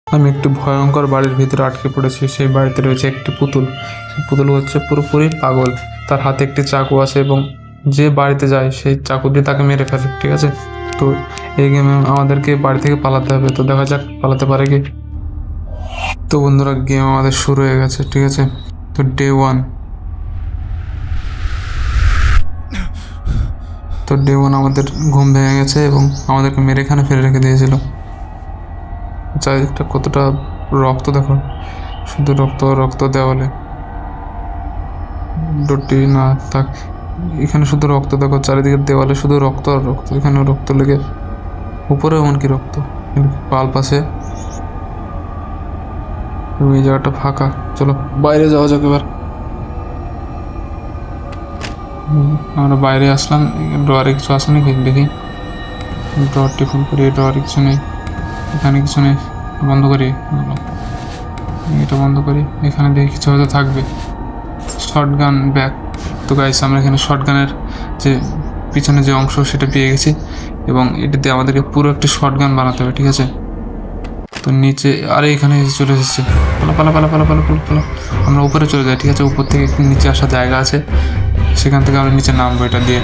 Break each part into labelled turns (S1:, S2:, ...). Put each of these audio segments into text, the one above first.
S1: আমি একটি ভয়ঙ্কর বাড়ির ভিতরে আটকে পড়েছি। সেই বাড়িতে রয়েছে একটি পুতুল। সেই পুতুল হচ্ছে পুরোপুরি পাগল। তার হাতে একটি চাকু আছে এবং যে বাড়িতে যায় সেই চাকু দিয়ে তাকে মেরে ফেলে। ঠিক আছে, তো এই গেমে আমাদেরকে বাড়ি থেকে পালাতে হবে। তো দেখা যাক পালাতে পারে কি। তো বন্ধুরা, গেম আমাদের শুরু হয়ে গেছে। ঠিক আছে, তো ডে 1। তো ডে 1 আমাদের ঘুম ভেঙে গেছে এবং আমাদেরকে মেরে এখানে ফেলে রেখে দিয়েছিল। চারিদিকটা কতটা রক্ত দেখো, শুধু রক্ত রক্ত দেওয়ালে। ডটি না থাক, এখানে শুধু রক্ত দেখো, চারিদিকের দেওয়ালে শুধু রক্ত আর রক্ত। এখানে রক্ত লেগে উপরে এমনকি রক্ত, পাল পাশে। এই জায়গাটা ফাঁকা, চলো বাইরে যাওয়া যাক এবার। আমরা বাইরে আসলাম। ড্রয়ারে কিছু আছে নাকি দেখি। ড্রয়ারটি ফুল করি, ড্রয়ারে কিছু নেই, এখানে কিছু নেই। বন্ধ করি, এটা বন্ধ করি। এখানে দেখি কিছু হয়তো থাকবে। Shotgun bag. তো গাইস, আমরা এখানে শর্টগানের যে পিছনে যে অংশ সেটা পেয়ে গেছি এবং এটাতে আমাদেরকে পুরো একটি শর্টগান বানাতে হবে। ঠিক আছে, তো নিচে আরে এখানে চলে এসেছে। পালা পালা পালা পালা পালা পালা পালা, আমরা উপরে চলে যাই। ঠিক আছে, উপর থেকে একটু নিচে আসার জায়গা আছে, সেখান থেকে আমরা নিচে নামবো। এটা দিয়ে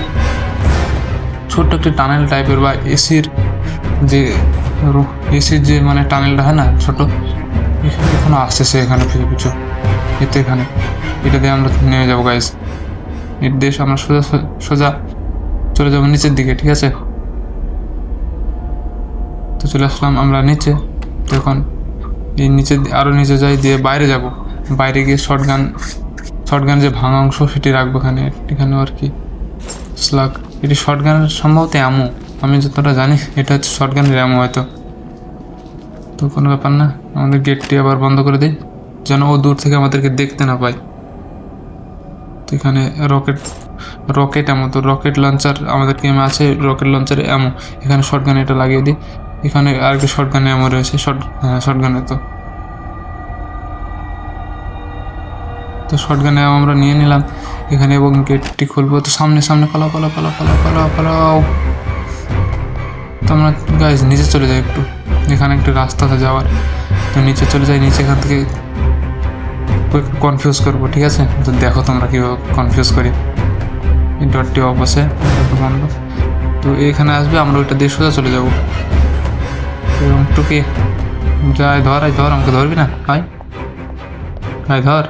S1: ছোট্ট একটি টানেল টাইপের বা এসির যে মানে টানেলটা হয় না ছোট, এখানে আসতেছে, এখানে পিছু পিছু এতে এখানে এটা দিয়ে আমরা নেমে যাবো গাইস। এর দিয়ে আমরা সোজা সোজা চলে যাবো নিচের দিকে। ঠিক আছে, তো চলে আসলাম আমরা নিচে। তো এখন এই নিচে আরও নিচে যাই, দিয়ে বাইরে যাব। বাইরে গিয়ে শর্টগান যে ভাঙা অংশ সেটি রাখবো এখানে। এখানে আর কি স্লাগ, এটি শর্টগানের সম্ভবত অ্যামো, আমি যতটা জানি এটা হচ্ছে শর্টগানের অ্যামো হয়তো। তো কোনো ব্যাপার না, আমাদের গেটটি আবার বন্ধ করে দিই যেন ও দূর থেকে আমাদেরকে দেখতে না পায়। তো এখানে রকেট অ্যামো, তো রকেট লঞ্চার আমাদের গেমে আছে, রকেট লঞ্চারে অ্যামো। এখানে শর্টগান এটা লাগিয়ে দিই। এখানে আরেকটি শর্টগান অ্যামো রয়েছে, শর্টগানে তো শর্টগান অ্যামো আমরা নিয়ে নিলাম এখানে এবং গেটটি খুলবো। তো সামনে সামনে পালাও পালাও পালাও পালাও পালাও পালাও। তো আমরা গাইজ নিচে চলে যাই একটু, এখানে একটু রাস্তা আছে যাওয়ার। তো নিচে চলে যাই, নিচে এখান থেকে কনফিউজ করবো। ঠিক আছে, তো দেখো তোমরা কীভাবে কনফিউজ করি। এই ডটটি অফ আছে, বন্ধ। তো এখানে আসবে, আমরা ওইটা দিয়ে সোজা চলে যাবো এবং টুকে যাই। ধর আমাকে ধরবি না, হাই ধর।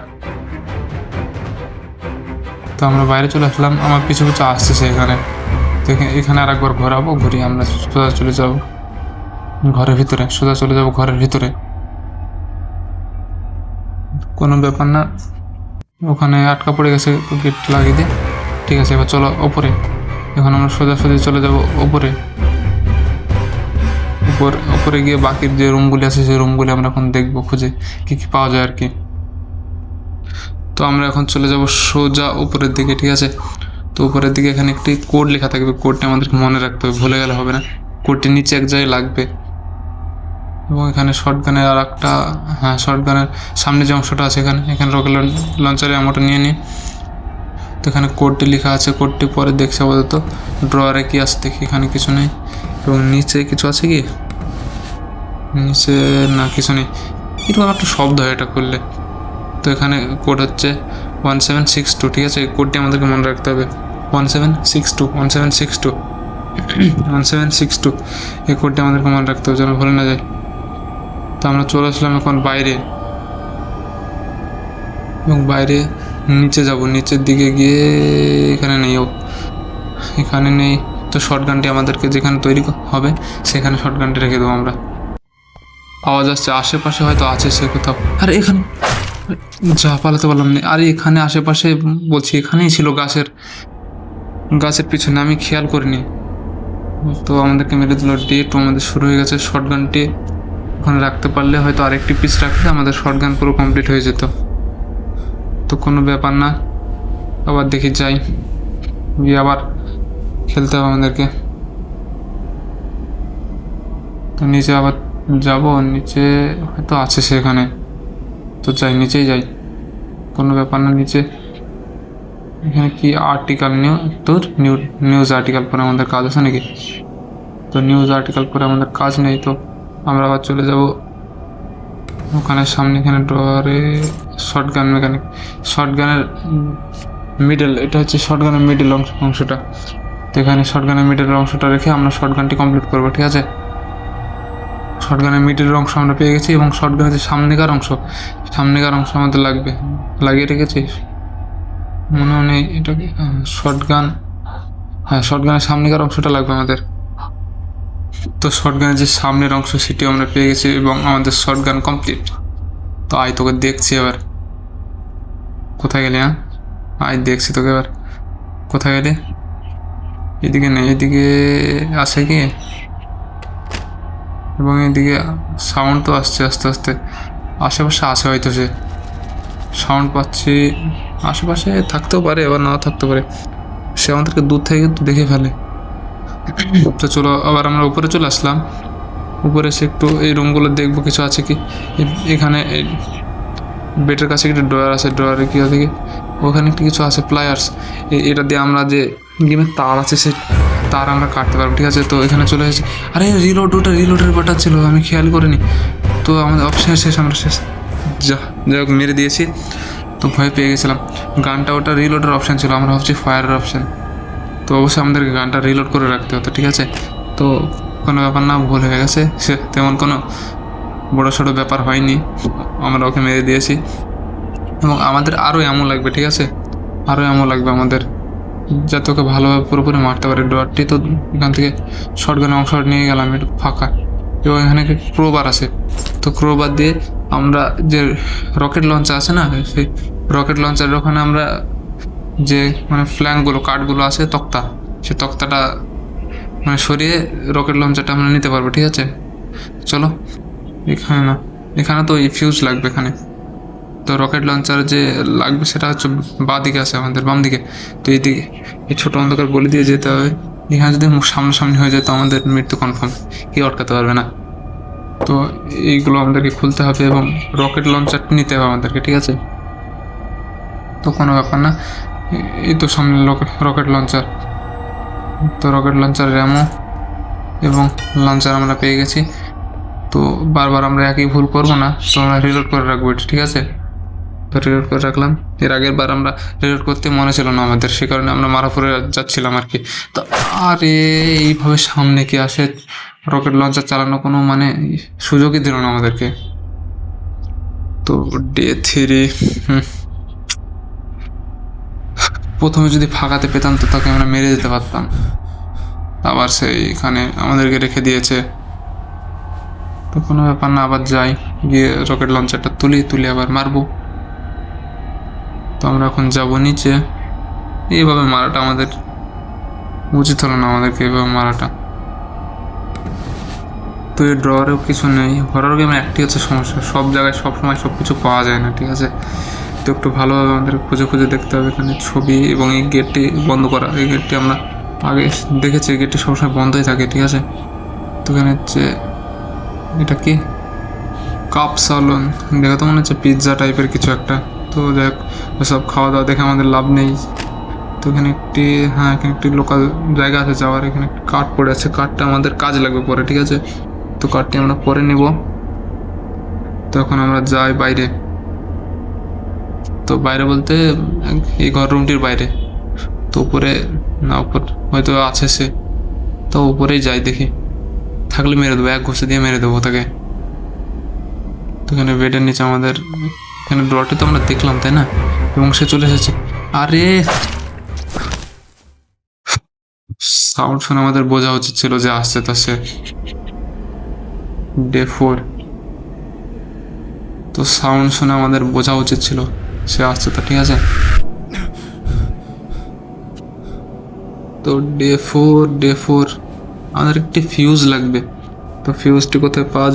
S1: তো আমরা বাইরে চলে আসলাম, আমার পিছু পিছু আসতেছে এখানে। তো এখানে আর একবার ঘুরিয়ে আমরা সোজা চলে যাব ঘরের ভিতরে, সোজা চলে যাব ঘরের ভিতরে। কোনো ব্যাপার না, ওখানে আটকা পড়ে গেছে, গেট লাগিয়ে দে। ঠিক আছে, এবার চলো ওপরে। এখন আমরা সোজাসুজি চলে যাব উপরে গিয়ে বাকির যে রুমগুলি আছে সেই রুমগুলি আমরা এখন দেখবো, খুঁজে কী কী পাওয়া যায় আর কি। তো আমরা এখন চলে যাব সোজা উপরের দিকে। ঠিক আছে, তো উপরের দিকে এখানে একটি কোড লেখা থাকবে, কোডটা আমাদেরকে মনে রাখতে হবে, ভুলে গেলে হবে না। কোডটি নিচে এক জায়গায় লাগবে এবং এখানে শর্টগানের আর একটা, হ্যাঁ শর্টগানের সামনে যে অংশটা আছে এখানে রকেট লঞ্চারে আমোটা নিয়ে নিই। তো এখানে কোডটি লেখা আছে, কোডটি পরে দেখছি আপাতত। ড্রয়ারে কি আছে দেখি, এখানে কিছু নেই। এবং নিচে কিছু আছে কি, নিচে না কিছু নেই। এরকম একটা শব্দ হয় এটা করলে। তো এখানে কোড হচ্ছে 1762। ঠিক আছে, এই কোডটি আমাদেরকে মনে রাখতে হবে, 1762 এই কোডটি আমাদেরকে মনে রাখতে হবে যেন ভুলে না যায়। তো আমরা চলে আসলাম এখন বাইরে এবং বাইরে নিচে যাব, নিচের দিকে গিয়ে এখানে নেই। তো শর্টগানটি আমাদেরকে যেখানে তৈরি হবে সেখানে শর্টগানটি রেখে দেবো আমরা। আওয়াজ আসছে, আশেপাশে হয়তো আছে সে কোথাও। আরে এখানে যা, পালাতে পারলাম না। আরে এখানে আশেপাশে বলছি, এখানেই ছিল গাছের পিছনে, আমি খেয়াল করিনি। তো আমাদেরকে মেরে দিল। ডে 2 আমাদের শুরু হয়ে গেছে। শর্টগানটি ওখানে রাখতে পারলে হয়তো আরেকটি পিস রাখলে আমাদের শর্টগান পুরো কমপ্লিট হয়ে যেত। তো কোনো ব্যাপার না, আবার দেখি যাই, গিয়ে আবার খেলতে হবে আমাদেরকে। তো নিচে আবার যাব, নিচে হয়তো আছে সেখানে। তো নিচেই যাই, কোনো ব্যাপার না। নিচে এখানে কি আর্টিকেল, নিউজ আর্টিকেল পরে আমাদের কাজ আছে নাকি? তো নিউজ আর্টিকেল পরে আমাদের কাজ নেই। তো আমরা আবার চলে যাব ওখানে সামনে এখানে ড্রয়ারে শর্টগান মেকানিক, শর্টগানের মিডল, এটা হচ্ছে শর্টগানের মিডল অংশটা। তো এখানে শর্টগানের মিডল অংশটা রেখে আমরা শর্টগানটি কমপ্লিট করবো, ঠিক আছে। শর্টগানের মিডলের অংশ আমরা পেয়ে গেছি এবং শর্টগানের যে সামনেকার অংশ আমাদের লাগবে, লাগিয়ে রেখেছি মনে নেই এটা কি শর্টগান, হ্যাঁ শর্টগানের সামনেকার অংশটা লাগবে আমাদের। তো শর্টগানের যে সামনের অংশ সেটি আমরা পেয়ে গেছি এবং আমাদের শর্টগান কমপ্লিট। তো আয় তোকে দেখছি এবার, কোথায় গেলি? হ্যাঁ আয় দেখছি তোকে এবার, কোথায় গেলি? এদিকে নেই, এদিকে আসে কি? এবং এদিকে সাউন্ড তো আসছে আস্তে আস্তে, আশেপাশে আছে হয়তো, সে সাউন্ড পাচ্ছি, আশেপাশে থাকতেও পারে আবার নাও থাকতে পারে, সে আমাদেরকে দূর থেকে কিন্তু দেখে ফেলে। তো চলো আবার আমরা উপরে চলে আসলাম, উপরে এসে একটু এই রুমগুলো দেখবো কিছু আছে কি। এখানে বেডের কাছে একটু ড্রয়ার আছে, ড্রয়ারে কি দেখি ওখানে একটু কিছু আছে প্লায়ার্স, এটা দিয়ে আমরা যে গেমের তার আছে সে তার আমরা কাটতে পারবো, ঠিক আছে। তো এখানে চলে এসেছি, আরে রিলোড, ওটা রিলোডের বাটন ছিল, আমি খেয়াল করিনি। তো আমাদের অপশান শেষ, আমরা শেষ, যাই হোক মেরে দিয়েছি। তো ভয় পেয়ে গেছিলাম, গানটা ওটা রিলোডের অপশান ছিল, আমরা ভাবছি ফায়ারের অপশান। তো অবশ্যই আমাদেরকে গানটা রিলোড করে রাখতে হতো, ঠিক আছে। তো কোনো ব্যাপার না, ভুল হয়ে গেছে, সে তেমন কোনো বড়ো সড়ো ব্যাপার হয়নি, আমরা ওকে মেরে দিয়েছি। এবং আমাদের আরও এমন লাগবে, ঠিক আছে, আরও এমন লাগবে আমাদের, যাতে ওকে ভালোভাবে পুরোপুরি মারতে পারে। ডটটি তো এখান থেকে শর্টগানের অংশ নিয়ে গেলাম, একটু ফাঁকা, এবং এখানে ক্রোবার আছে। তো ক্রোবার দিয়ে আমরা যে রকেট লঞ্চার আছে না, সেই রকেট লঞ্চারের ওখানে আমরা যে মানে ফ্ল্যাঙ্কগুলো কাঠগুলো আছে তক্তা, সে তক্তাটা মানে সরিয়ে রকেট লঞ্চারটা আমরা নিতে পারবো, ঠিক আছে। চলো এখানে না, এখানে তো এই ফিউজ লাগবে এখানে। তো রকেট লঞ্চার যে লাগবে সেটা হচ্ছে বাঁ দিকে আছে, আমাদের বাম দিকে। তো এইদিকে এই ছোটো অন্ধকার গলি দিয়ে যেতে হবে, এখানে যদি সামনাসামনি হয়ে যায় তো আমাদের মৃত্যু কনফার্ম, কেউ আটকাতে পারবে না। তো এইগুলো আমাদেরকে খুলতে হবে এবং রকেট লঞ্চার নিতে হবে আমাদেরকে, ঠিক আছে। তো কোনো ব্যাপার না, এই তো সামনে রকেট লঞ্চার। তো রকেট লঞ্চার র্যামো এবং লঞ্চার আমরা পেয়ে গেছি। তো বারবার আমরা একই ভুল করবো না, তো আমরা রিলোড করে রাখবো, ঠিক আছে। তো রিলোড করে রাখলাম, এর আগের বার আমরা রিলোড করতে মনে ছিল না আমাদের, সে কারণে আমরা মারা পড়ে যাচ্ছিলাম আর কি। তো আরে এইভাবে সামনে কি আসে, রকেট লঞ্চার চালানো কোনো মানে সুযোগই দিল না আমাদেরকে। তো ডে 3, প্রথমে যদি ফাঁকাতে পেতাম তো তাকে আমরা মেরে দিতে পারতাম, আবার সেইখানে আমাদেরকে রেখে দিয়েছে। তো কোনো ব্যাপার না, আবার যাই, গিয়ে রকেট লঞ্চারটা তুলি আবার মারবো। তো আমরা এখন যাবো নিচে, এইভাবে মারাটা আমাদের উচিত হলো না, আমাদেরকে এইভাবে মারাটা। তো এই ড্রয়ারেও কিছু নেই, হরর গেমে একটি হচ্ছে সমস্যা, সব জায়গায় সবসময় সব কিছু পাওয়া যায় না, ঠিক আছে। তো একটু ভালোভাবে আমাদের খুঁজে দেখতে হবে এখানে ছবি। এবং এই গেটটি বন্ধ করা, এই গেটটি আমরা আগে দেখেছি, এই গেটটি সবসময় বন্ধই থাকে, ঠিক আছে। তো এখানে হচ্ছে এটা কি কাপ সালন, দেখে তো মনে হচ্ছে পিৎজা টাইপের কিছু একটা। তো দেখ সব খাওয়া দাওয়া দেখে আমাদের লাভ নেই। তো এখানে এখানে একটি লোকাল জায়গা আছে যাওয়ার, এখানে একটি কাঠ পড়ে আছে, কাঠটা আমাদের কাজে লাগবে পরে, ঠিক আছে। তো কাঠটি আমরা পরে নিব। তো এখন আমরা যাই বাইরে, তো বাইরে বলতে এই ঘর রুমটির বাইরে। তো উপরে না, উপর হয়তো আছে সে, তো উপরেই যাই, দেখি থাকলে মেরে দেবো, এক ঘষে দিয়ে মেরে দেবো তাকে। তো এখানে বেডের নিচে আমাদের, এখানে ড্রটি তো আমরা দেখলাম তাই না, এবং সে চলে এসেছে। আরে সাউন্ড শুনে আমাদের বোঝা উচিত ছিল যে আসছে, তা সে ডে 4। তো সাউন্ড শুনে আমাদের বোঝা উচিত ছিল সে আসছে, তা ঠিক আছে। তো ডে 4 আমাদের একটি ফিউজ লাগবে। তো ফিউজটি কোথায় পাওয়া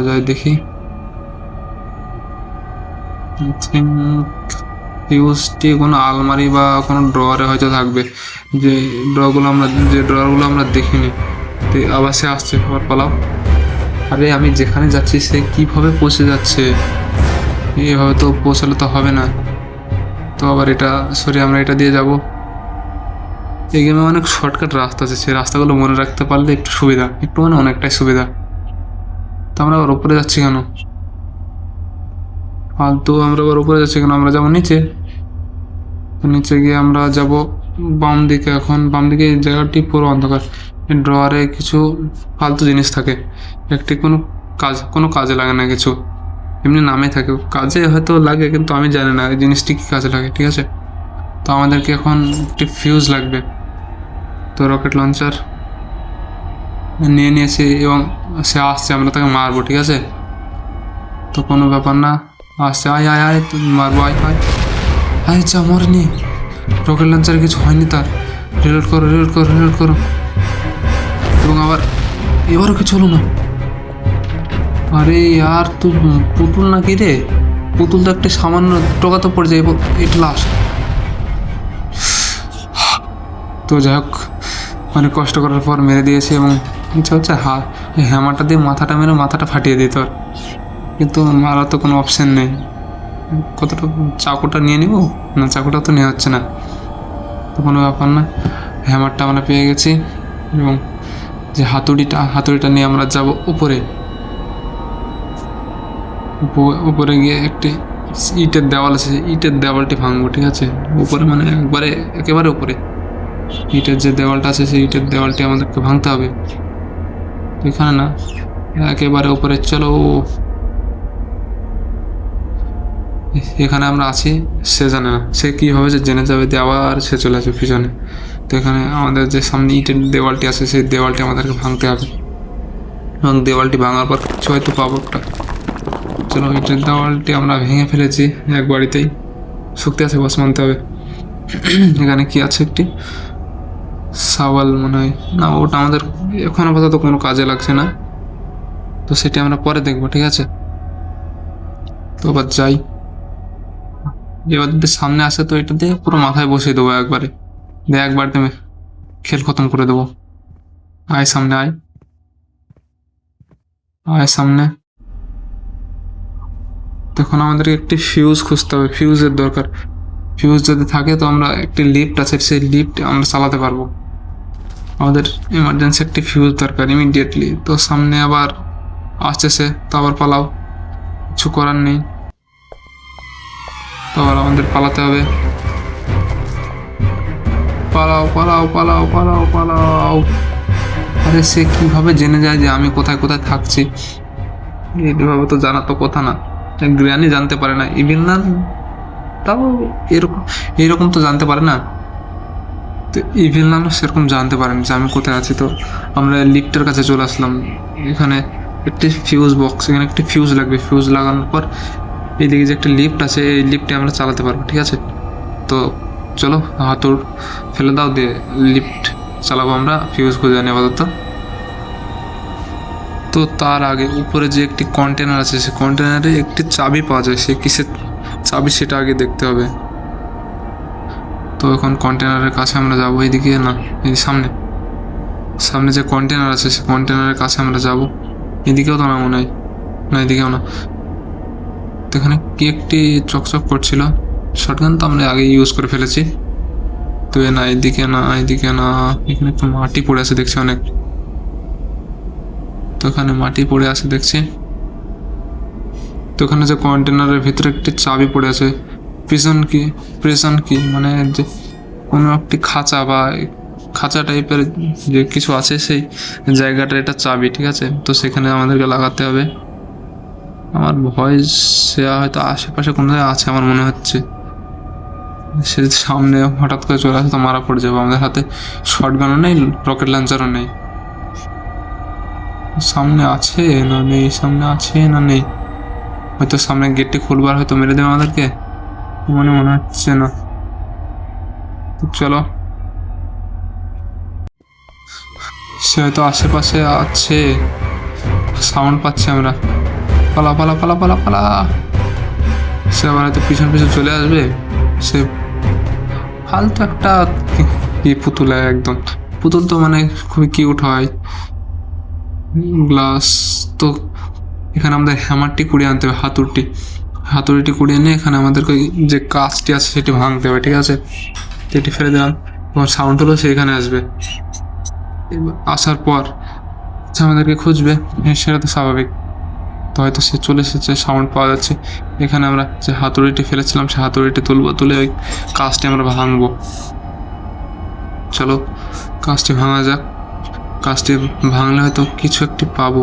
S1: যায় দেখি। ফিউজটি কোনো আলমারি বা কোনো ড্রয়ারে হয়তো থাকবে, যে ড্রয়ারগুলো আমরা দেখিনি। তো আবার সে আসছে, আবার পালাও। আরে আমি যেখানে যাচ্ছি সে কিভাবে পৌঁছে যাচ্ছে, এভাবে তো পৌঁছালে তো হবে না। তো আবার আমরা এটা দিয়ে যাব। এই গেমে অনেক শর্টকাট রাস্তা আছে, সেই রাস্তাগুলো মনে রাখতে পারলে একটু সুবিধা, একটু মানে অনেকটাই সুবিধা। তো আমরা আবার উপরে যাচ্ছি কেন? ফালতু আমরা আবার উপরে যাচ্ছি কেন? আমরা যাবো নিচে। তো নিচে গিয়ে আমরা যাব বাম দিকে। এখন বাম দিকে এই জায়গাটি পুরো অন্ধকার। ড্রয়ারে কিছু ফালতু জিনিস থাকে, একটি কোনো কাজে লাগে না কিছু, এমনি নামে থাকে, কাজে হয়তো লাগে কিন্তু আমি জানি না এই জিনিসটি কী কাজে লাগে। ঠিক আছে, তো আমাদেরকে এখন একটি ফিউজ লাগবে। তো রকেট লঞ্চার নিয়ে নিয়েছি এবং সে আসছে, আমরা তাকে মারবো। ঠিক আছে, তো কোনো ব্যাপার না, আসছে। আয় আয় আয়, তুমি মারবো, আয় আয় আয়। আচ্ছা, মরেনি, রকেট লঞ্চারে কিছু হয়নি তার। রিলোড করো, রিলোড করো, রিলোড করো। এবং আবার এবারও কিছু হলো না। আরে ইয়ার, তুই পুতুল নাকি রে? পুতুল তো একটা সামান্য টোকাতে পড়ে যায়, এটা লাস্ট। তো যাই হোক, অনেক কষ্ট করার পর মেরে দিয়েছি এবং ইচ্ছা হচ্ছে হ্যামারটা দিয়ে মাথাটা মেরে মাথাটা ফাটিয়ে দিত, কিন্তু মারা তো কোনো অপশান নেই। কতটা চাকুটা নিয়ে নিব না, চাকুটা তো নেওয়া হচ্ছে না। তো কোনো ব্যাপার না, হ্যামারটা আমরা পেয়ে গেছি এবং যে হাতুড়িটা নিয়ে আমরা যাব উপরে। উপরে গিয়ে একটি ইটের দেওয়াল আছে, ইটের দেওয়ালটি ভাঙবো। ঠিক আছে, উপরে মানে একেবারে উপরে ইটের যে দেওয়ালটা আছে, সেই ইটের দেওয়ালটি আমাদেরকে ভাঙতে হবে। এখানে না, একেবারে উপরে। চলো, এখানে আমরা আছি, সে জানে না, সে কীভাবে যে জেনে যাবে দিয়ে আবার সে চলে আসবে পিছনে। তো এখানে আমাদের যে সামনে ইটের দেওয়ালটি আছে, সেই দেওয়ালটি আমাদেরকে ভাঙতে হবে এবং দেওয়ালটি ভাঙার পর কিছু হয়তো পাবো একটা। চলো, ইটের দেওয়ালটি আমরা ভেঙে ফেলেছি এক বাড়িতেই। শক্তি আছে বস, মানতে হবে। এখানে কি আছে? একটি সাওয়াল মনে হয়, না ওটা আমাদের এখন আপাতত কোনো কাজে লাগছে না, তো সেটি আমরা পরে দেখবো। ঠিক আছে, তো আবার যাই। এবার যদি সামনে আসে তো এটা দিয়ে পুরো মাথায় বসিয়ে দেবো একবারে, দিয়ে একবার তুমি খেল খতম করে দেবো। আয় সামনে, আয় আয় সামনে। তখন আমাদেরকে একটি ফিউজ খুঁজতে হবে, ফিউজের দরকার। ফিউজ যদি থাকে তো আমরা একটি লিফট আছে, সেই লিফট আমরা চালাতে পারবো। আমাদের ইমার্জেন্সি একটি ফিউজ দরকার ইমিডিয়েটলি। তো সামনে আবার আসতেছে, তো আবার পালাও, কিছু করার নেই, তো আবার আমাদের পালাতে হবে। পালাও পালাও পালাও পালাও পালাও। আরে সে কিভাবে জেনে যায় যে আমি কোথায় কোথায় থাকছি? এইভাবে তো জানা তো কথা না, গ্র্যানি জানতে পারে না, ইভিল না তাও এরকম তো জানতে পারে না। তো ইভিল নাম সেরকম জানতে পারেন যে আমি কোথায় আছি। তো আমরা লিফটের কাছে চলে আসলাম। এখানে একটি ফিউজ বক্স, এখানে একটি ফিউজ লাগবে। ফিউজ লাগানোর পর এইদিকে যে একটা লিফট আছে, এই লিফটে আমরা চালাতে পারবো। ঠিক আছে, তো চলো হাতুড় ফেলে দাও, দিয়ে লিফট চালাবো আমরা। ফিউজ খুঁজে আনি আপাতত। তো তার আগে উপরে যে একটি কন্টেনার আছে, সে কন্টেনারে একটি চাবি পাওয়া যায়। সে কিসের চাবি সেটা আগে দেখতে হবে। তো এখন কন্টেনারের কাছে আমরা যাবো। এইদিকে না, এই সামনে যে কন্টেনার আছে, সে কন্টেনারের কাছে আমরা যাব। এদিকেও তো না মনে হয়, না এদিকেও না। তো এখানে কি একটি চকচক করছিল, শটগান তো আমরা আগে ইউজ করে ফেলেছি। তো না, এদিকে না, এদিকে না। এখানে একটু মাটি পড়ে আছে দেখছি অনেক, তো এখানে মাটি পড়ে আছে দেখছি। তো এখানে যে কন্টেনারের ভিতরে একটি চাবি পড়ে আছে, প্রিজন কি মানে যে কোনো একটি খাঁচা টাইপের যে কিছু আছে, সেই জায়গাটার এটা চাবি। ঠিক আছে, তো সেখানে আমাদেরকে লাগাতে হবে। আমার ভয়েস সে হয়তো আশেপাশে কোনো জায়গায় আছে আমার মনে হচ্ছে। সে সামনে হঠাৎ করে চলে আসে তো মারা পড়ে যাবে। আমাদের হাতে শটগানও নেই, রকেট লঞ্চারও নেই। সামনে আছে না নেই, সামনে আছে না নেই, হয়তো সামনে গেটটি খুলবার হয়তো মেরে দেবে আমাদেরকে, মনে হচ্ছে না। চলো, সে হয়তো আশেপাশে আছে, সাউন্ড পাচ্ছি আমরা। পালা পালা পালা পালা পালা। সে আবার হয়তো পিছন পিছন চলে আসবে। সে ফালতু একটা কি পুতুল, একদম পুতুল তো মানে খুবই কিউট হয়। গ্লাস তো এখানে আমাদের হ্যামারটি কুড়িয়ে আনতে হবে, হাতুড়িটি কুড়িয়ে নিয়ে এখানে আমাদেরকে যে কাজটি আছে সেটি ভাঙতে হবে। ঠিক আছে, এটি ফেলে দিলাম এবং সাউন্ড হলো সেখানে আসবে। আসার পর আমাদেরকে খুঁজবে, সেটা তো স্বাভাবিক। তো হয়তো সে চলে এসেছে, সাউন্ড পাওয়া যাচ্ছে। এখানে আমরা যে হাতুড়িটি ফেলেছিলাম সে হাতুড়িটি তুলবো, তুলে ওই কাজটি আমরা ভাঙবো। চলো কাজটি ভাঙা যাক। কাজটি ভাঙলে হয়তো কিছু একটি পাবো।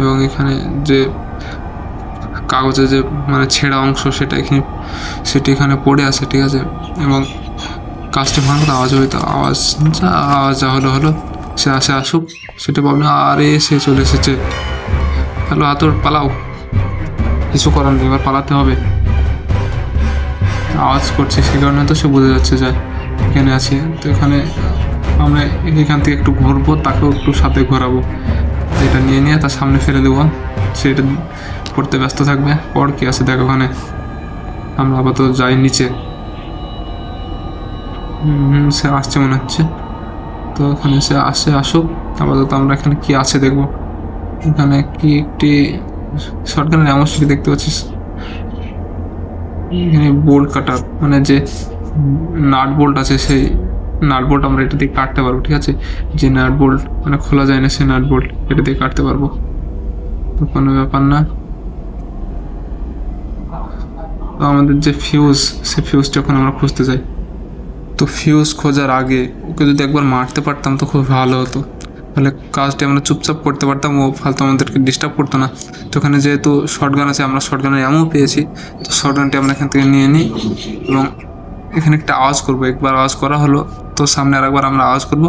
S1: এবং এখানে যে কাগজের যে মানে ছেঁড়া অংশ সেটি এখানে পড়ে আছে, ঠিক আছে। এবং কাজটি ভাঙলে আওয়াজ হবে, তো আওয়াজ যা হলো সে আসুক, সেটা পাবো না। আরে সে চলে এসেছে। হ্যালো হাতুড়, পালাও, কিছু করার নেই, এবার পালাতে হবে। আওয়াজ করছে সে কারণে তো সে বুঝে যাচ্ছে যে এখানে আছে। তো এখানে আমরা এখান থেকে একটু ঘুরবো, তাকেও একটু সাথে ঘোরাবো। এটা নিয়ে তার সামনে ফেলে দেবো, সেটা পড়তে ব্যস্ত থাকবে। পর কি আছে দেখ ওখানে। আমরা আপাতত যাই নিচে। সে আসছে মনে হচ্ছে। তো এখানে সে আসুক। আপাতত আমরা এখানে কি আছে দেখবো। এখানে কি একটি শর্টগানের এমনটি দেখতে পাচ্ছিস। এখানে বোল্ট কাটার, মানে যে নাট বোল্ট আছে, সেই নাট বোল্ট আমরা এটা দিয়ে কাটতে পারবো, ঠিক আছে। যে নাট বোল্ট মানে খোলা যায় না, সেই নাট বোল্ট এটা দিয়ে কাটতে পারবো, তো কোনো ব্যাপার না। তো আমাদের যে ফিউজ, সে ফিউজটা এখন আমরা খুঁজতে যাই। তো ফিউজ খোঁজার আগে ওকে যদি একবার মারতে পারতাম তো খুব ভালো হতো, তাহলে কাজটি আমরা চুপচাপ করতে পারতাম, ও ফালতু আমাদেরকে ডিস্টার্ব করতো না। তো এখানে যেহেতু শর্টগান আছে, আমরা শর্টগানের এমনও পেয়েছি, তো শর্টগানটি আমরা এখান থেকে নিয়ে নিই এবং এখানে একটা আওয়াজ করবো। একবার আওয়াজ করা হলো, তো সামনে আরেকবার আমরা আওয়াজ করব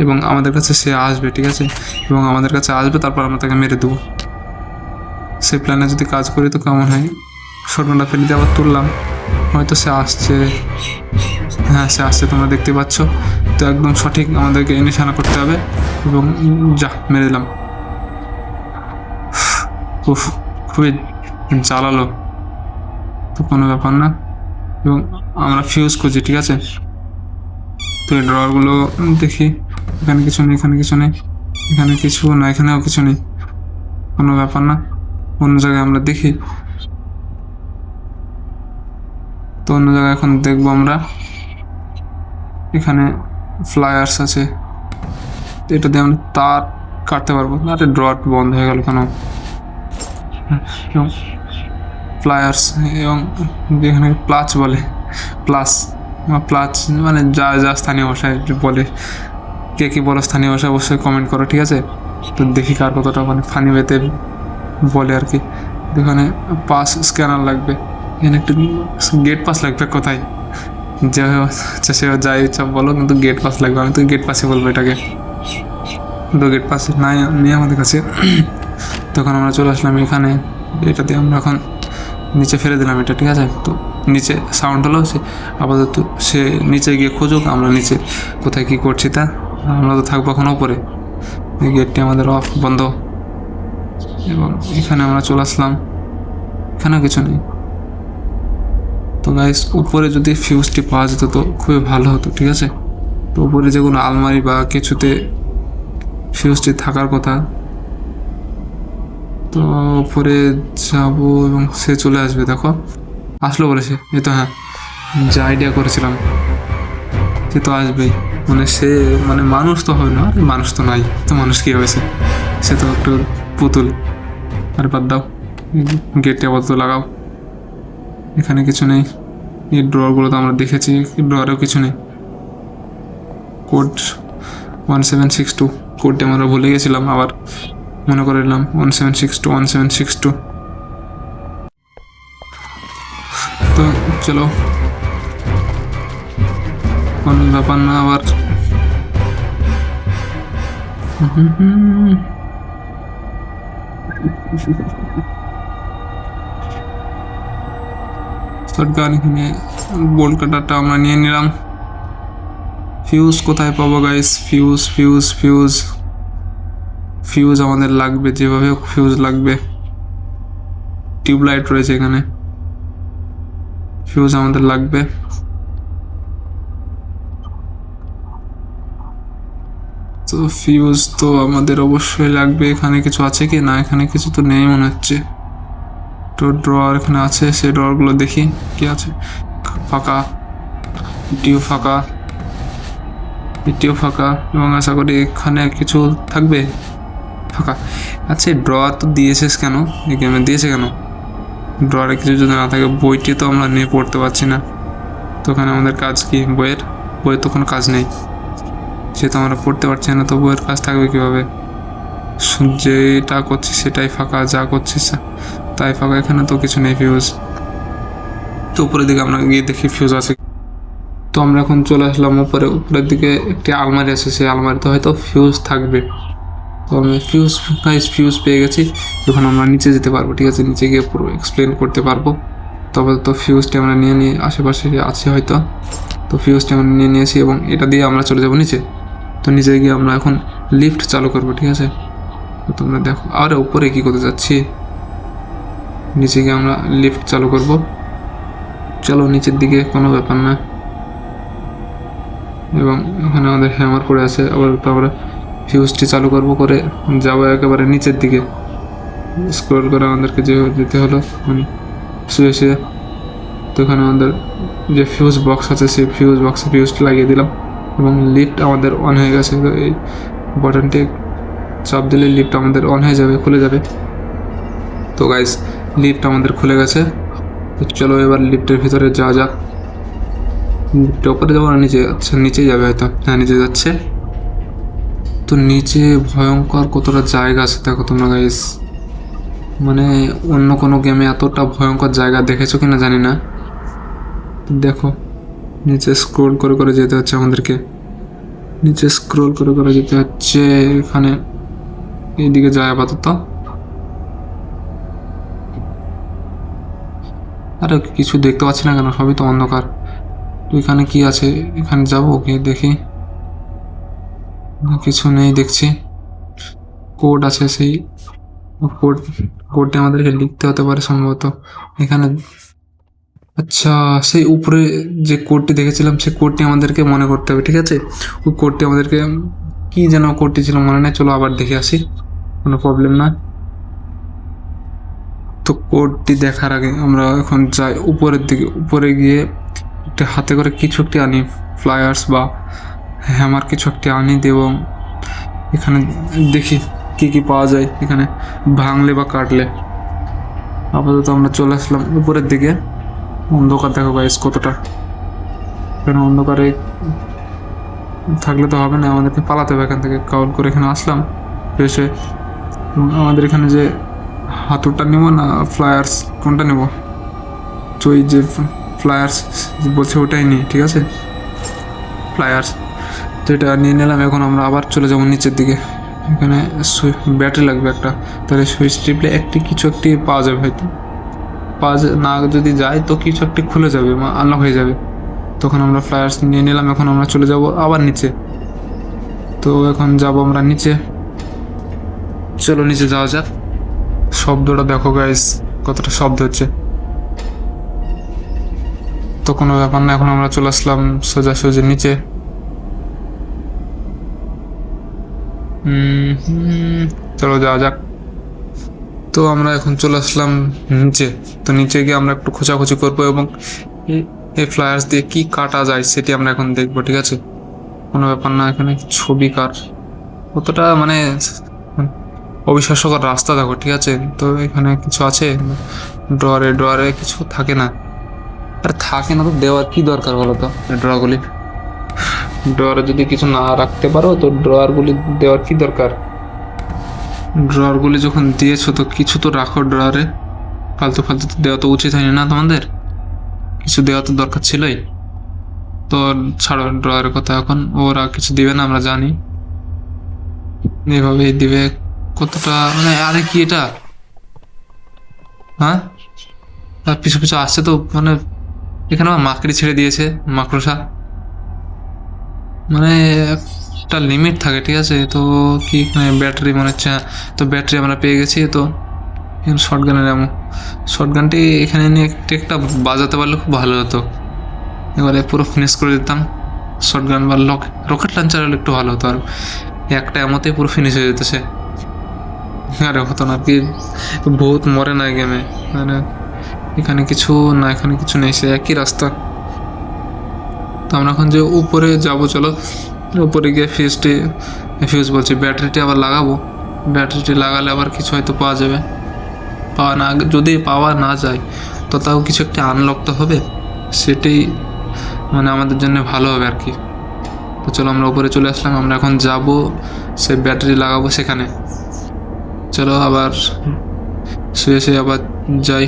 S1: এবং আমাদের কাছে সে আসবে, ঠিক আছে। এবং আমাদের কাছে আসবে, তারপর আমরা তাকে মেরে দেবো। সেই প্ল্যানে যদি কাজ করি তো কেমন হয়। শর্টগানটা ফেলে দিয়ে আবার তুললাম, হয়তো সে আসছে। হ্যাঁ সে আসছে, তোমরা দেখতে পাচ্ছ। তো একদম সঠিক আমাদেরকে নিশানা করতে হবে এবং যা মেরে দিলাম। উফ, খুবই জ্বালালো, তো কোনো ব্যাপার না। এবং আমরা ফিউজ খুঁজি, ঠিক আছে। তো এই ড্রয়ারগুলো দেখি, এখানে কিছু নেই, এখানে কিছু নেই, এখানে কিছু না, এখানেও কিছু নেই, কোনো ব্যাপার না। অন্য জায়গায় আমরা দেখি। তো অন্য জায়গায় এখন দেখবো আমরা। এখানে ফ্লায়ার্স আছে, এটা দিয়ে আমরা তার কাটতে পারবো। আরে ড্রয়ার বন্ধ হয়ে গেল কেন। এবং ফ্লায়ার্স এবং যেখানে প্লাচ বলে, প্লাস প্লাচ মানে যা স্থানীয় ভাষায় বলে। কে কী বলো স্থানীয় ভাষায় অবশ্যই কমেন্ট করো, ঠিক আছে। তো দেখি কার কতটা মানে ফানি ওয়েতে বলে আর কি। এখানে পাস স্ক্যানার লাগবে, এখানে একটু গেট পাস লাগবে। কোথায় যেভাবে আচ্ছা সে যাই ইচ্ছা বলো, কিন্তু গেট পাস লাগবে। আমি তো গেট পাসে বলবো এটাকে, তো গেট পাস নেই আমাদের কাছে। তখন আমরা চলে আসলাম এখানে, এটাতে আমরা এখন নিচে ফেলে দিলাম এটা, ঠিক আছে। তো নিচে সাউন্ড হলো, সে আপাতত সে নিচে গিয়ে খুঁজুক, আমরা নিচে কোথায় কী করছি তা। আমরা তো থাকবো এখন ওপরে। এই গেটটি আমাদের অফ, বন্ধ। এবং এখানে আমরা চলে আসলাম, এখানেও কিছু নেই। তো গাইস উপরে যদি ফিউজটি পাওয়া যেত তো খুবই ভালো হতো, ঠিক আছে। তো উপরে যে কোনো আলমারি বা কিছুতে ফিউজটি থাকার কথা। তো উপরে যাব এবং সে চলে আসবে, দেখো আসলো বলেছে। এই তো হ্যাঁ, যে আইডিয়া করেছিলাম সে তো আসবেই। মানে সে মানে মানুষ তো হবে না, আরে মানুষ তো নাই, তো মানুষ কী হয়েছে, সে তো একটু পুতুল। আর বাদ দাও, গেটে আপাতত লাগাও। এখানে কিছু নেই। এই ড্রয়ারগুলো তো আমরা দেখেছি, ড্রয়ারেও কিছু নেই। কোড 1762, কোডটি আমরা ভুলে গেছিলাম, আবার মনে করে নিলাম 1762 1762। তো চলো, কোনো ব্যাপার না। আবার শর্টগান, এখানে বোল্ট কাটারটা আমরা নিয়ে নিলাম। ফিউজ কোথায় পাবো guys? Fuse fuse fuse fuse আমাদের লাগবে, যেভাবে হোক ফিউজ লাগবে। টিউবলাইট রয়েছে এখানে, ফিউজ আমাদের লাগবে। তো ফিউজ তো আমাদের অবশ্যই লাগবে। এখানে কিছু আছে কি না? এখানে কিছু তো নেই মনে হচ্ছে। তো ড্রয়ার এখানে আছে, সেই ড্রয়ারগুলো দেখি কি আছে। ফাঁকা, এটিও ফাঁকা, এটিও ফাঁকা। এবং আশা করি এখানে কিছু থাকবে। ফাঁকা। আচ্ছা এই ড্রয়ার তো দিয়েছিস কেন, এই গেমে দিয়েছে কেন? ড্রয়ারে কিছু যদি না থাকে, বইটি তো আমরা নিয়ে পড়তে পারছি না, তো ওখানে আমাদের কাজ কি? বইয়ের তো কোনো কাজ নেই, যেহেতু আমরা পড়তে পারছি না তো বইয়ের কাজ থাকবে কীভাবে? যেটা করছি সেটাই ফাঁকা, যা করছিস তাই ফাঁকা, এখানে তো কিছু নেই ফিউজ। তো উপরের দিকে আমরা গিয়ে দেখি ফিউজ আছে। তো আমরা এখন চলে আসলাম উপরের দিকে একটি আলমারি আছে, সেই আলমারিতে হয়তো ফিউজ থাকবে। তো আমি ফিউজ পেয়ে গেছি, যখন আমরা নিচে যেতে পারবো, ঠিক আছে, নিচে গিয়ে পুরো এক্সপ্লেন করতে পারবো। তবে তো ফিউজটি আমরা নিয়ে আশেপাশে আছে হয়তো, তো ফিউজটি আমরা নিয়েছি এবং এটা দিয়ে আমরা চলে যাব নিচে। তো নিচে গিয়ে আমরা এখন লিফট চালু করবো, ঠিক আছে। তো তোমরা দেখো, আরে উপরে কী করতে যাচ্ছি, নিচে গিয়ে আমরা লিফট চালু করব। চলো নিচের দিকে, কোনো ব্যাপার না। এবং এখানে আমাদের হ্যামার পড়ে আছে, আবার আমরা ফিউজটি চালু করবো, করে যাবো একেবারে নিচের দিকে। স্ক্রল করে আমাদেরকে যেতে হলো শুয়ে। তো এখানে আমাদের যে ফিউজ বক্স আছে, সেই ফিউজ বক্সে ফিউজটি লাগিয়ে দিলাম এবং লিফট আমাদের অন হয়ে গেছে। তো এই বাটনটি চাপ দিলে লিফট আমাদের অন হয়ে যাবে, খুলে যাবে। তো গাইস, লিফট আমাদের খুলে গেছে। তো চলো এবার লিফটের ভিতরে যাওয়া যাক। লিফটের ওপরে যাবো না নিচে? আচ্ছা নিচেই যাবে হয়তো, হ্যাঁ নিচে যাচ্ছে। তো নিচে ভয়ঙ্কর কতটা জায়গা আছে দেখো তোমরা গাইস, মানে অন্য কোনো গেমে এতটা ভয়ঙ্কর জায়গা দেখেছো কিনা জানি না। দেখো নিচে স্ক্রোল করে যেতে হচ্ছে আমাদেরকে, নিচে স্ক্রোল করে যেতে হচ্ছে। এখানে এইদিকে যায় আপাতত। আরে কিছু দেখতে পাচ্ছি না কেন, সবই তো অন্ধকার। তো এখানে কি আছে, এখানে যাবো কি দেখি? কিছু নেই দেখছি। কোড আছে, সেই কোডটি আমাদেরকে লিখতে হতে পারে সম্ভবত এখানে। আচ্ছা, সেই উপরে যে কোডটি দেখেছিলাম সেই কোডটি আমাদেরকে মনে করতে হবে, ঠিক আছে। ওই কোডটি আমাদেরকে, কি যেন কোডটি ছিল মনে নেই, চলো আবার দেখে আসি, কোনো প্রবলেম না। তো কোডটি দেখার আগে আমরা এখন যাই উপরের দিকে। উপরে গিয়ে একটা হাতে করে কিছু একটি আনি, ফ্লায়ার্স বা হ্যামার কিছু একটি আনি, এবং এখানে দেখি কি পাওয়া যায় এখানে ভাঙলে বা কাটলে। আপাতত আমরা চলে আসলাম উপরের দিকে। অন্ধকার দেখো গাইস কতটা, এখানে অন্ধকারে থাকলে তো হবে না, আমাদেরকে পালাতে হবে এখান থেকে। কাউল করে এখানে আসলাম এসে, আমাদের এখানে যে হাতুড়টা নেবো না ফ্লায়ার্স, কোনটা নেব? তো এই যে ফ্লায়ার্স বলছে ওটাই নিই, ঠিক আছে, ফ্লায়ার্স। তো এটা নিয়ে নিলাম। এখন আমরা আবার চলে যাবো নিচের দিকে। এখানে ব্যাটারি লাগবে একটা, তাহলে সুইচ টিপলে কিছু একটি পাওয়া যাবে হয়তো। না যদি যায় তো কিছু একটি খুলে যাবে, আনলক হয়ে যাবে। তখন আমরা ফ্লায়ার্স নিয়ে নিলাম। এখন আমরা চলে যাব আবার নিচে। তো এখন যাব আমরা নিচে, চলো নিচে যাওয়া যাক। শব্দটা দেখো গাইস, কতটা শব্দ হচ্ছে। তো কোনো ব্যাপার না, এখন আমরা চলে আসলাম সোজা নিচে। চলো যাওয়া যাক। তো আমরা এখন চলে আসলাম নিচে। তো নিচে গিয়ে আমরা একটু খোঁজাখুঁজি করবো এবং এই ফ্লায়ার্স দিয়ে কি কাটা যায় সেটি আমরা এখন দেখবো, ঠিক আছে। কোনো ব্যাপার না, এখানে ছবিকার কতটা মানে অবিশ্বাস্যকর রাস্তা দেখো, ঠিক আছে। তো এখানে কিছু আছে, ড্রয়ারে কিছু থাকে না। আরে থাকে না তো দেওয়ার কি দরকার বলো তো? ড্রয়ারে যদি কিছু না রাখতে পারো তো ড্রয়ারগুলি দেওয়ার কি দরকার? ড্রয়ারগুলি যখন দিয়েছো তো কিছু তো রাখো ড্রয়ারে, ফালতু তো দেওয়া তো উচিত হয়নি না তোমাদের? কিছু দেওয়া তো দরকার ছিলই। তো ছাড়ো ড্রয়ারের কথা, এখন ওরা কিছু দিবে না আমরা জানি, এভাবেই দিবে। কতটা মানে, আরে কি এটা? হ্যাঁ, পিছু আসছে তো, মানে এখানে আমার মাকড়ি ছেড়ে দিয়েছে, মাকড়সা। মানে একটা লিমিট থাকে, ঠিক আছে। তো কি ব্যাটারি মনে হচ্ছে, তো ব্যাটারি আমরা পেয়ে গেছি। তো শর্টগানের এমন শর্টগানটি এখানে নিয়ে একটা বাজাতে পারলে খুব ভালো হতো, এবারে পুরো ফিনিশ করে দিতাম। শর্টগান বা রকেট লঞ্চার হলে একটু ভালো হতো, আর একটা এমতেই পুরো ফিনিশ হয়ে যেত সে। আরে হতো না কি, বহুত মরে না গেমে, মানে এখানে কিছু না, এখানে কিছু নেই, সে একই রাস্তা। তো আমরা এখন যে উপরে যাব, চলো উপরে গিয়ে ফিউজ বলছি ব্যাটারিটি আবার লাগাবো। ব্যাটারিটি লাগালে আবার কিছু হয়তো পাওয়া যাবে। পাওয়া না, যদি পাওয়া না যায় তো তাও কিছু একটা আনলক তো হবে, সেটাই মানে আমাদের জন্য ভালো হবে আর কি। তো চলো আমরা উপরে চলে আসলাম, আমরা এখন যাব সে ব্যাটারি লাগাবো সেখানে। চলো আবার শুয়ে আবার যাই।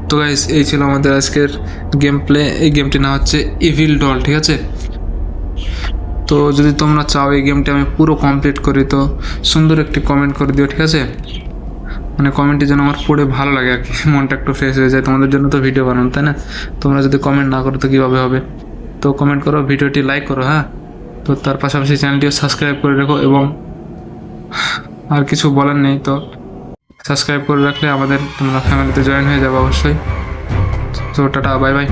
S1: তো গাইস এই ছিল আমাদের আজকের গেম প্লে। এই গেমটি না হচ্ছে ইভিল ডল, ঠিক আছে? তো যদি তোমরা চাও এই গেমটি আমি পুরো কমপ্লিট করি তো সুন্দর একটি কমেন্ট করে দিও, ঠিক আছে? মানে কমেন্টটি যেন আমার পড়ে ভালো লাগে আর কি, মনটা একটু ফ্রেশ হয়ে যায়। তোমাদের জন্য তো ভিডিও বানানো, তাই না? তোমরা যদি কমেন্ট না করো তো কীভাবে হবে? তো কমেন্ট করো, ভিডিওটি লাইক করো, হ্যাঁ। তো তার পাশাপাশি চ্যানেলটিও সাবস্ক্রাইব করে রেখো, এবং আর কিছু বলার নেই, তো সাবস্ক্রাইব করে রাখলে আমাদের তোমরা ফ্যামিলিতে জয়েন হয়ে যাবে অবশ্যই। তো টাটা, বাই বাই।